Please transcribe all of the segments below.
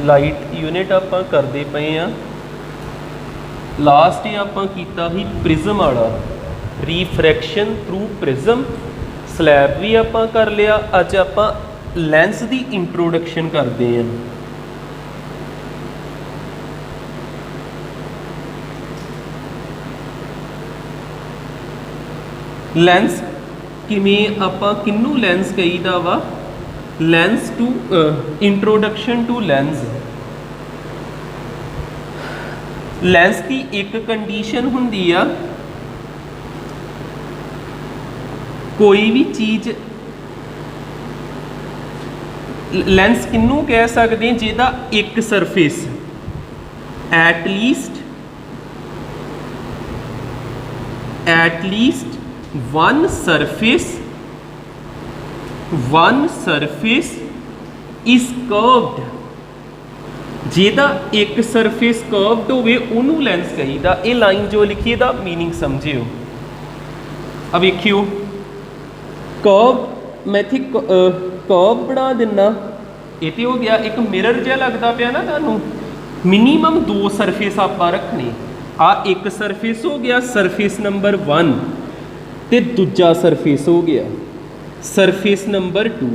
Light unit आपां करदे पे हाँ। लास्ट आपां कीता ही प्रिज्म वाला रिफ्रैक्शन थ्रू प्रिज्म। स्लैब भी आपां कर लिया। अज आपां लैंस की इंट्रोडक्शन करते हैं। लैंस किवें आपां किनू लैंस कहीदा वा? Lens to introduction to lens. Lens की एक कंडीशन हुंदी आ, कोई भी चीज़ लैंस किनू कह सकते हैं जिहदा एक surface at least one surface is curved. जिहदा एक सरफेस कर्व्ड होवे उन्होंने लैंस कहीदा। ये लाइन जो लिखी दा मीनिंग समझियो। अब वेखियो कर्व मैं इत्थे कर्व बना दिना। ये तो हो गया एक मिरर जिहा लगता पिया ना तुहानूं। मिनीमम दो सरफेस आपां रखने। आ एक सरफेस हो गया सरफेस नंबर 1 ते दूजा सरफेस हो गया सरफेस नंबर 2।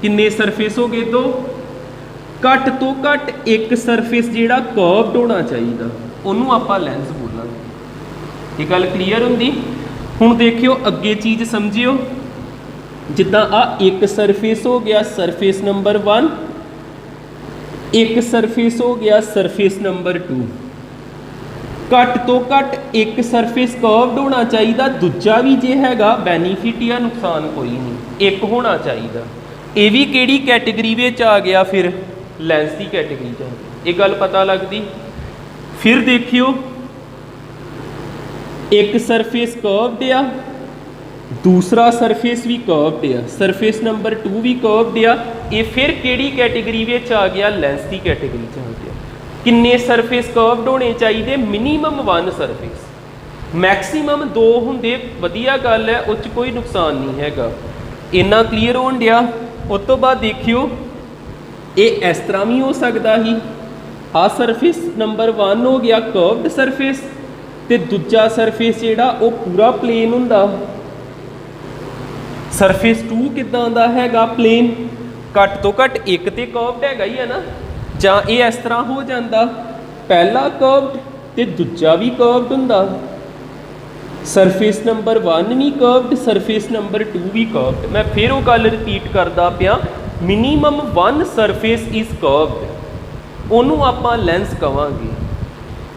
किन्ने सरफेस हो गए? दो। घट तो घट एक सरफेस जिहड़ा कर्व्ड होना चाहिए उन्होंने आपां लैंस बोलांगे। ये गल क्लीयर हुंदी? हुण देखियो अगे चीज़ समझियो। जिद्दां आ एक सरफेस हो गया सरफेस नंबर 1, एक सरफेस हो गया सरफेस नंबर 2। घट तो घट एक सरफेस कर्व्ड होना चाहिए, दूजा भी जे हैगा बैनीफिट या नुकसान कोई नहीं, एक होना चाहिए। ये भी किहड़ी कैटेगरी विच आ गया? फिर लैंस की कैटेगरी च आ गया। ये गल पता लगती। फिर देखियो एक सरफेस कर्व्ड आ, दूसरा सरफेस भी कर्व्ड आ, सरफेस नंबर 2 भी कर्व्ड आ। ये फिर किहड़ी कैटेगरी विच आ गया? लैंस की कैटेगरी च आ गया। किन्ने सरफेस कर्व्ड होने चाहिए? Minimum 1 surface. मैक्सीमम 2 होंदे वधिया गल है, उस कोई नुकसान नहीं हैगा। इन्ना क्लीयर होण दिया। उस तो बाद देखियो ये इस तरह भी हो सकता ही। आ सरफेस नंबर 1 हो गया कर्व्ड सरफेस ते दूजा सरफेस जिहड़ा वो पूरा प्लेन हुंदा। सरफेस 2 किदां दा हैगा? प्लेन। घट तो घट एक ते कर्व्ड हैगा ही है ना। जां ये इस तरह हो जाता पहला कर्व्ड ते दूजा भी कर्व्ड हुंदा। सरफेस नंबर 1 भी कर्व्ड सरफेस नंबर 2 भी कर्व्ड। मैं फिर वो गल रिपीट करदा पिया, मिनीमम 1 सरफेस इज कर्व्ड उन्होंने आपां लैंस कवांगे।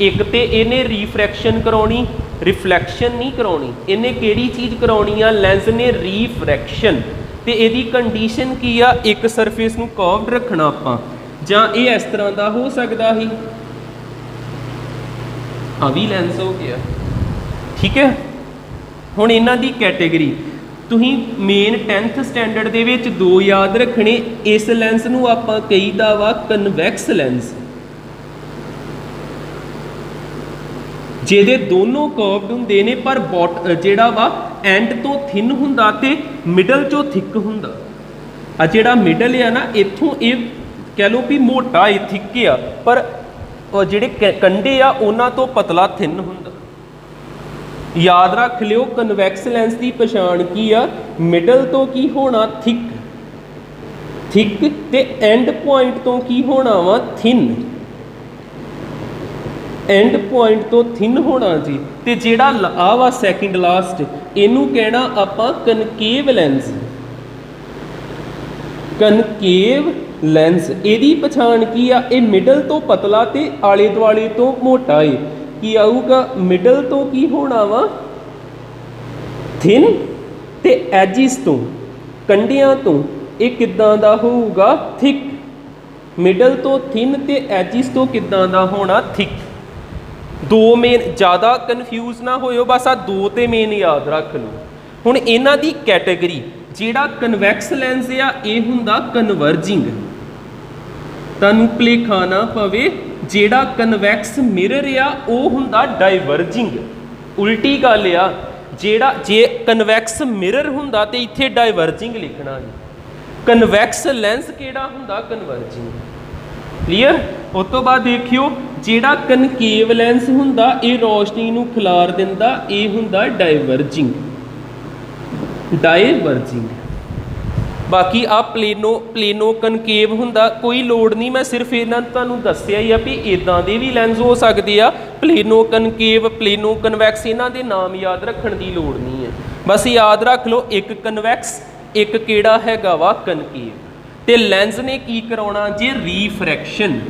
एक तो इन्हें रिफ्रैक्शन कराउणी, रिफ्लैक्शन नहीं कराउणी। इन्हें किहड़ी चीज़ कराउणी आ? लैंस ने रिफ्रैक्शन। तो यदी कंडीशन की आ? एक सरफेस नूं कर्व्ड रखना आपां, जां ये इस तरह का हो सकता ही। आ भी लैंस हो गया। ठीक है। हुण इन्हां दी कैटेगरी तुसीं मेन 10th स्टैंडर्ड दे विच 2 याद रखने। इस लैंस नूं आपां कहीदा वा कन्वैक्स लैंस, जिहदे दोनों कर्व्ड हुंदे ने पर जिहड़ा वा एंड तो थिन हुंदा ते मिडल चों थिक हुंदा। आ जिहड़ा मिडल है ना, इत्थों ये कह लो भी मोटा है थिक आ, पर जिहड़े कंढे आ उन्हां तो पतला थिन हुंदा। याद रख लियो कन्वैक्स लैंस की पछाण की आ? मिडल तो की होना? थिक। थिक ते एंड पॉइंट तो की होना वा? थिन। एंड पॉइंट तो थिन होना जी। ते जिहड़ा आ वा सैकेंड लास्ट, इनू कहना आपां कनकेव लैंस। कनकेव लैंस इहदी पछाण की आ? ये मिडल तो पतला ते आले दुआले तो मोटा है। की आऊगा? मिडल तो की होना वा? थिन ते एजिस तो कंढियां तो ये किदां दा होऊगा? थिक। मिडल तो थिन ते एजिस तो किदां दा होना? थिक। 2 मेन, ज़्यादा कन्फ्यूज ना होयो, बस आ 2 ते मेन याद रख लो। हुण इन्हां दी कैटेगरी जिहड़ा कन्वैक्स लैंस आ ये हुंदा कन्वर्जिंग। तुहानूं भुलेखा ना पवे, जिहड़ा कन्वैक्स मिरर आ वो हुंदा डाइवर्जिंग। उल्टी गल आ, जिहड़ा जे कन्वैक्स मिरर हुंदा ते इत्थे डाइवर्जिंग लिखना है। कन्वैक्स लैंस किहड़ा हुंदा? कन्वर्जिंग। क्लीयर। उस तो बाद देखियो ਜਿਹੜਾ ਕਨਕੇਵ ਲੈਂਸ ਹੁੰਦਾ ਇਹ ਰੋਸ਼ਨੀ ਨੂੰ ਖਿਲਾਰ ਦਿੰਦਾ, ਇਹ ਹੁੰਦਾ ਡਾਇਵਰਜਿੰਗ। ਬਾਕੀ ਆ ਪਲੇਨੋ ਕਨਕੇਵ ਹੁੰਦਾ, ਕੋਈ ਲੋੜ ਨਹੀਂ, ਮੈਂ ਸਿਰਫ ਇਹਨਾਂ ਤੁਹਾਨੂੰ ਦੱਸਿਆ ਹੀ ਆ ਵੀ ਇਦਾਂ ਦੇ ਵੀ ਲੈਂਸ ਹੋ ਸਕਦੇ ਆ, ਪਲੇਨੋ ਕਨਕੇਵ, ਪਲੇਨੋ ਕਨਵੈਕਸ, ਇਹਨਾਂ ਦੇ ਨਾਮ ਯਾਦ ਰੱਖਣ ਦੀ ਲੋੜ ਨਹੀਂ ਹੈ, ਬਸ ਯਾਦ ਰੱਖ ਲਓ ਇੱਕ ਕਨਵੈਕਸ, ਇੱਕ ਕਿਹੜਾ ਹੈਗਾ ਵਾ ਕਨਕੇਵ। ਤੇ ਲੈਂਸ ਨੇ ਕੀ ਕਰਾਉਣਾ ਜੇ ਰੀਫਰੈਕਸ਼ਨ,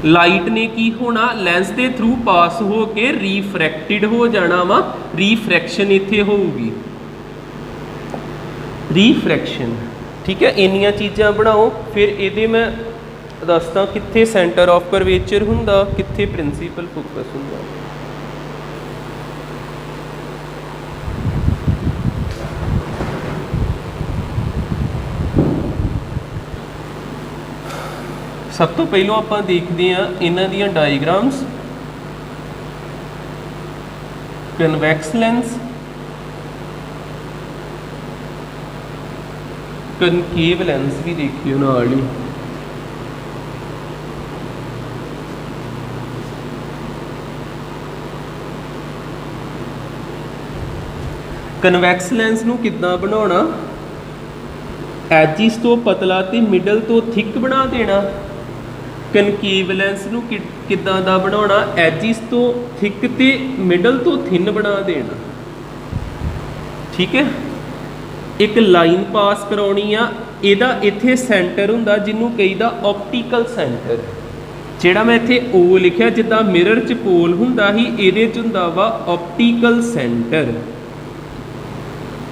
ਲਾਈਟ ਨੇ ਕੀ ਹੋਣਾ ਲੈਂਸ ਦੇ ਥਰੂ ਪਾਸ ਹੋ ਕੇ ਰੀਫਰੈਕਟਿਡ ਹੋ ਜਾਣਾ ਵਾ, ਰੀਫਰੈਕਸ਼ਨ ਇੱਥੇ ਹੋਊਗੀ, ਰੀਫਰੈਕਸ਼ਨ। ਠੀਕ ਹੈ, ਇੰਨੀਆਂ ਚੀਜ਼ਾਂ ਬਣਾਓ। ਫਿਰ ਇਹਦੇ ਮੈਂ ਦੱਸਦਾ ਕਿੱਥੇ ਸੈਂਟਰ ਆਫ ਕਰਵੇਚਰ ਹੁੰਦਾ, ਕਿੱਥੇ ਪ੍ਰਿੰਸੀਪਲ ਫੋਕਸ ਹੁੰਦਾ। ਸਭ ਤੋਂ ਪਹਿਲਾਂ ਆਪਾਂ ਦੇਖਦੇ ਹਾਂ ਇਹਨਾਂ ਦੀਆਂ ਡਾਇਗਰਾਮਸ। ਕਨਵੈਕਸ ਲੈਂਸ, ਕਨਕੇਵ ਲੈਂਸ ਵੀ ਦੇਖਿਓ ਨਾਲ ਹੀ। ਕਨਵੈਕਸ ਲੈਂਸ ਨੂੰ ਕਿੱਦਾਂ ਬਣਾਉਣਾ, ਐਜਿਸ ਤੋਂ ਪਤਲਾ ਤੇ ਮਿਡਲ ਤੋਂ ਥਿਕ ਬਣਾ ਦੇਣਾ। ਕਨਕੇਵ ਲੈਂਸ ਨੂੰ ਕਿੱਦਾਂ ਦਾ ਬਣਾਉਣਾ, ਐਜਿਸ ਤੋਂ ਥਿਕ ਤੇ ਮਿਡਲ ਤੋਂ ਥਿਨ ਬਣਾ ਦੇਣਾ। ਠੀਕ ਹੈ, ਇੱਕ ਲਾਈਨ ਪਾਸ ਕਰਾਉਣੀ ਆ, ਇਹਦਾ ਇੱਥੇ ਸੈਂਟਰ ਹੁੰਦਾ ਜਿਹਨੂੰ ਕਹੀਦਾ ਆਪਟੀਕਲ ਸੈਂਟਰ। ਜਿਹੜਾ ਮੈਂ ਇੱਥੇ O ਲਿਖਿਆ ਜਿੱਦਾਂ ਮਿਰਰ 'ਚ ਪੋਲ ਹੁੰਦਾ ਸੀ, ਇਹਦੇ 'ਚ ਹੁੰਦਾ ਵਾ ਆਪਟੀਕਲ ਸੈਂਟਰ।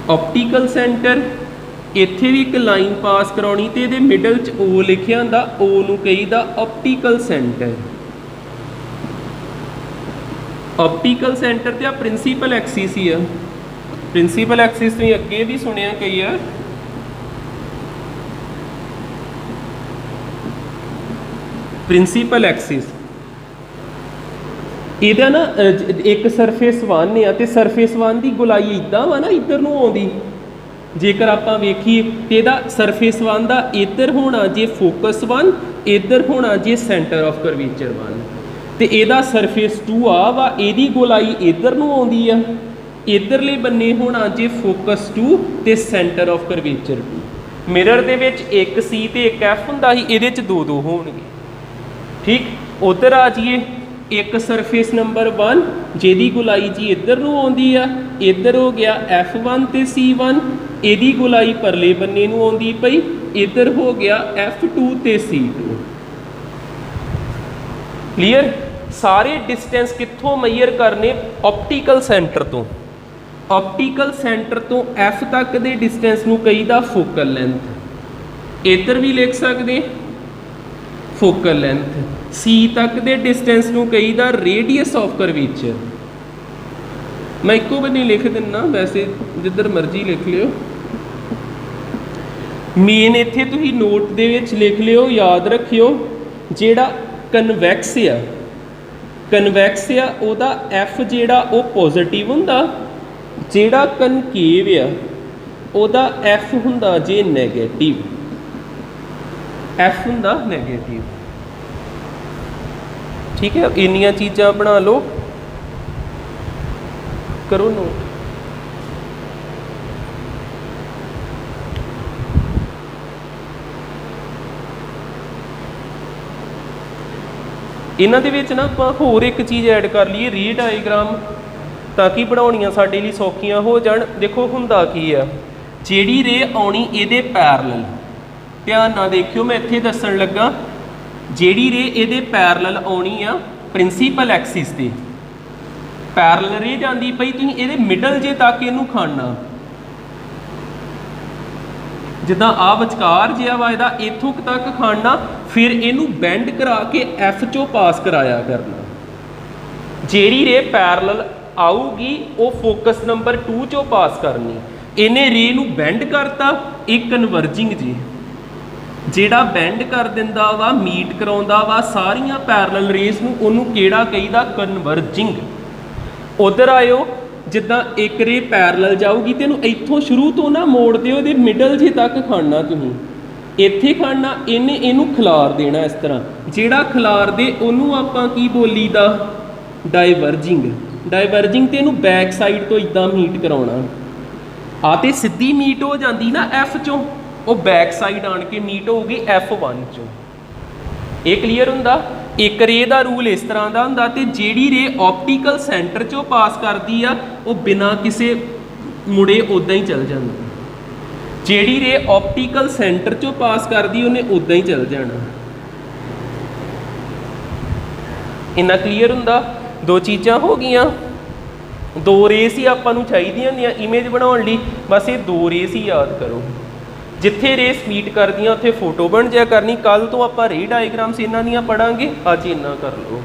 ਆਪਟੀਕਲ ਸੈਂਟਰ, ਇੱਥੇ ਵੀ ਇੱਕ ਲਾਈਨ ਪਾਸ ਕਰਾਉਣੀ ਤੇ ਇਹਦੇ ਮਿਡਲ 'ਚ O ਲਿਖਿਆ ਹੁੰਦਾ, O ਨੂੰ ਕਹੀਦਾ ਆਪਟੀਕਲ ਸੈਂਟਰ। ਆਪਟੀਕਲ ਸੈਂਟਰ ਤੇ ਆ ਪ੍ਰਿੰਸੀਪਲ ਐਕਸਿਸ ਹੀ ਆ। ਪ੍ਰਿੰਸੀਪਲ ਐਕਸਿਸ ਤੁਸੀਂ ਅੱਗੇ ਵੀ ਸੁਣਿਆ ਕਈ ਆ। ਪ੍ਰਿੰਸੀਪਲ ਐਕਸਿਸ ਇਹਦਾ ਨਾ ਇੱਕ ਸਰਫੇਸ 1 ਆ ਤੇ ਸਰਫੇਸ 1 ਦੀ ਗੁਲਾਈ ਇਦਾਂ ਵਾ ਨਾ, ਇੱਧਰ ਨੂੰ ਆਉਂਦੀ। ਜੇਕਰ ਆਪਾਂ ਵੇਖੀਏ ਤੇ ਇਹਦਾ ਸਰਫੇਸ 1 ਦਾ ਇੱਧਰ ਹੋਣਾ ਜੇ ਫੋਕਸ 1, ਇੱਧਰ ਹੋਣਾ ਜੇ ਸੈਂਟਰ ਆਫ ਕਰਵੇਚਰ 1, ਤੇ ਇਹਦਾ ਸਰਫੇਸ 2 ਆ ਵਾ, ਇਹਦੀ ਗੁਲਾਈ ਇੱਧਰ ਨੂੰ ਆਉਂਦੀ ਆ, ਇੱਧਰਲੇ ਬੰਨੇ ਹੋਣਾ ਜੇ ਫੋਕਸ 2 ਤੇ ਸੈਂਟਰ ਆਫ ਕਰਵੇਚਰ 2। ਮਿਰਰ ਦੇ ਵਿੱਚ ਇੱਕ C ਤੇ ਇੱਕ F ਹੁੰਦਾ ਸੀ, ਇਹਦੇ 'ਚ ਦੋ ਹੋਣਗੇ। ਠੀਕ, ਉੱਧਰ ਆ ਜਾਈਏ, ਇੱਕ ਸਰਫੇਸ ਨੰਬਰ 1 ਜਿਹਦੀ ਗੁਲਾਈ ਜੀ ਇੱਧਰ ਨੂੰ ਆਉਂਦੀ ਆ, ਇੱਧਰ ਹੋ ਗਿਆ F1 ਤੇ C1, ਇਹਦੀ ਗੁਲਾਈ ਪਰਲੇ ਬੰਨੇ ਨੂੰ ਆਉਂਦੀ ਪਈ, ਇੱਧਰ ਹੋ ਗਿਆ F2 ਤੇ C2। ਕਲੀਅਰ। ਸਾਰੇ ਡਿਸਟੈਂਸ ਕਿੱਥੋਂ ਮੈਜ਼ਰ ਕਰਨੇ, ਆਪਟੀਕਲ ਸੈਂਟਰ ਤੋਂ। ਆਪਟੀਕਲ ਸੈਂਟਰ ਤੋਂ F ਤੱਕ ਦੇ ਡਿਸਟੈਂਸ ਨੂੰ ਕਹੀਦਾ ਫੋਕਲ ਲੈਂਥ। ਇੱਧਰ ਵੀ ਲਿਖ ਸਕਦੇ ਫੋਕਲ ਲੈਂਥ। C ਤੱਕ ਦੇ ਡਿਸਟੈਂਸ ਨੂੰ ਕਹੀਦਾ ਰੇਡੀਅਸ ਆਫ ਕਰਵੇਚਰ। ਮੈਂ ਇੱਕੋ ਬੰਨੇ ਲਿਖ ਦਿੰਦਾ, ਵੈਸੇ ਜਿੱਧਰ ਮਰਜ਼ੀ ਲਿਖ ਲਿਓ। ਮੇਨ ਇੱਥੇ ਤੁਸੀਂ ਨੋਟ ਦੇ ਵਿੱਚ ਲਿਖ ਲਿਓ, ਯਾਦ ਰੱਖਿਓ ਜਿਹੜਾ ਕਨਵੈਕਸ ਆ, ਕਨਵੈਕਸ ਆ ਉਹਦਾ F ਜਿਹੜਾ ਉਹ ਪੋਜ਼ਿਟਿਵ ਹੁੰਦਾ, ਜਿਹੜਾ ਕਨਕੇਵ ਆ ਉਹਦਾ F ਹੁੰਦਾ ਜੇ ਨੈਗੇਟਿਵ, F ਹੁੰਦਾ ਨੈਗੇਟਿਵ। ਠੀਕ ਹੈ, ਇੰਨੀਆਂ ਚੀਜ਼ਾਂ ਬਣਾ ਲਓ, ਕਰੋ ਨੋਟ। ਇਹਨਾਂ ਦੇ ਵਿੱਚ ਨਾ ਆਪਾਂ ਹੋਰ ਇੱਕ ਚੀਜ਼ ਐਡ ਕਰ ਲਈਏ, ਰੇ ਡਾਇਗਰਾਮ, ਤਾਂ ਕਿ ਬਣਾਉਣੀਆਂ ਸਾਡੇ ਲਈ ਸੌਖੀਆਂ ਹੋ ਜਾਣ। ਦੇਖੋ ਹੁੰਦਾ ਕੀ ਆ, ਜਿਹੜੀ ਰੇ ਆਉਣੀ ਇਹਦੇ ਪੈਰਲਲ, ਧਿਆਨ ਨਾਲ ਦੇਖਿਓ, ਮੈਂ ਇੱਥੇ ਦੱਸਣ ਲੱਗਾ, ਜਿਹੜੀ ਰੇ ਇਹਦੇ ਪੈਰਲਲ ਆਉਣੀ ਆ ਪ੍ਰਿੰਸੀਪਲ ਐਕਸਿਸ ਤੇ, ਪੈਰਲਲ ਰੇ ਜਾਂਦੀ ਪਈ, ਤੁਸੀਂ ਇਹਦੇ ਮਿਡਲ ਜੇ ਤੱਕ ਇਹਨੂੰ ਖਾਣਾ, ਜਿੱਦਾਂ ਆ ਵਿਚਕਾਰ ਜਿਹਾ ਵਾ ਇਹਦਾ ਇੱਥੋਂ ਤੱਕ ਖਾਣਾ, ਫਿਰ ਇਹਨੂੰ ਬੈਂਡ ਕਰਾ ਕੇ F ਚੋਂ ਪਾਸ ਕਰਾਇਆ ਕਰਨਾ। ਜਿਹੜੀ ਰੇ ਪੈਰਲਲ ਆਊਗੀ ਉਹ ਫੋਕਸ ਨੰਬਰ 2 ਚੋਂ ਪਾਸ ਕਰਨੀ। ਇਹਨੇ ਰੇ ਨੂੰ ਬੈਂਡ ਕਰਤਾ, ਇਹ ਕਨਵਰਜਿੰਗ ਜੀ, ਜਿਹੜਾ ਬੈਂਡ ਕਰ ਦਿੰਦਾ ਵਾ, ਮੀਟ ਕਰਾਉਂਦਾ ਵਾ ਸਾਰੀਆਂ ਪੈਰਲਲ ਰੇਸ ਨੂੰ, ਉਹਨੂੰ ਕਿਹੜਾ ਕਹੀਦਾ, ਕਨਵਰਜਿੰਗ। ਉਧਰ ਆਇਓ, ਜਿੱਦਾਂ ਇੱਕ ਰੇ ਪੈਰਲਲ ਜਾਊਗੀ ਤੇ ਇਹਨੂੰ ਇੱਥੋਂ ਸ਼ੁਰੂ ਤੋਂ ਨਾ ਮੋੜ ਦਿਓ, ਇਹਦੇ ਮਿਡਲ ਜੇ ਤੱਕ ਖਾਣਾ ਤੁਸੀਂ, ਇੱਥੇ ਖੜਨਾ, ਇਹਨੇ ਇਹਨੂੰ ਖਿਲਾਰ ਦੇਣਾ ਇਸ ਤਰ੍ਹਾਂ, ਜਿਹੜਾ ਖਿਲਾਰ ਦੇ ਉਹਨੂੰ ਆਪਾਂ ਕੀ ਬੋਲੀਦਾ, ਡਾਈਵਰਜਿੰਗ। ਡਾਈਵਰਜਿੰਗ ਤੇ ਇਹਨੂੰ ਬੈਕ ਸਾਈਡ ਤੋਂ ਇਦਾਂ ਮੀਟ ਕਰਾਉਣਾ। ਆ ਤੇ ਸਿੱਧੀ ਮੀਟ ਹੋ ਜਾਂਦੀ ਨਾ F ਚੋਂ, ਉਹ ਬੈਕ ਸਾਈਡ ਆਣ ਕੇ ਮੀਟ ਹੋਊਗੀ F1 ਚੋਂ। ਇਹ ਕਲੀਅਰ ਹੁੰਦਾ। ਇੱਕ ਰੇ ਦਾ ਰੂਲ ਇਸ ਤਰ੍ਹਾਂ ਦਾ ਹੁੰਦਾ, ਤੇ ਜਿਹੜੀ ਰੇ ਆਪਟੀਕਲ ਸੈਂਟਰ ਚੋਂ ਪਾਸ ਕਰਦੀ ਆ ਉਹ ਬਿਨਾਂ ਕਿਸੇ ਮੁੜੇ ਉੱਦਾਂ ਹੀ ਚੱਲ ਜਾਂਦੀ। ਜਿਹੜੀ ਰੇ ਆਪਟੀਕਲ ਸੈਂਟਰ ਚੋਂ ਪਾਸ ਕਰਦੀ ਉਹਨੇ ਉੱਦਾਂ ਹੀ ਚੱਲ ਜਾਣਾ। ਇੰਨਾ ਕਲੀਅਰ ਹੁੰਦਾ। ਦੋ ਚੀਜ਼ਾਂ ਹੋ ਗਈਆਂ, ਦੋ ਰੇਸ ਹੀ ਆਪਾਂ ਨੂੰ ਚਾਹੀਦੀਆਂ ਹੁੰਦੀਆਂ ਇਮੇਜ ਬਣਾਉਣ ਲਈ, ਬਸ ਇਹ ਦੋ ਰੇਸ ਹੀ ਯਾਦ ਕਰੋ। ਜਿੱਥੇ ਰੇਸ ਮੀਟ ਕਰਦੀਆਂ ਉੱਥੇ ਫੋਟੋ ਬਣ ਜਾਇਆ ਕਰਨੀ। ਕੱਲ ਤੋਂ ਆਪਾਂ ਰੇ ਡਾਇਗਰਾਮਸ ਇਹਨਾਂ ਦੀਆਂ ਪੜਾਂਗੇ, ਅੱਜ ਇੰਨਾ ਕਰ ਲਓ।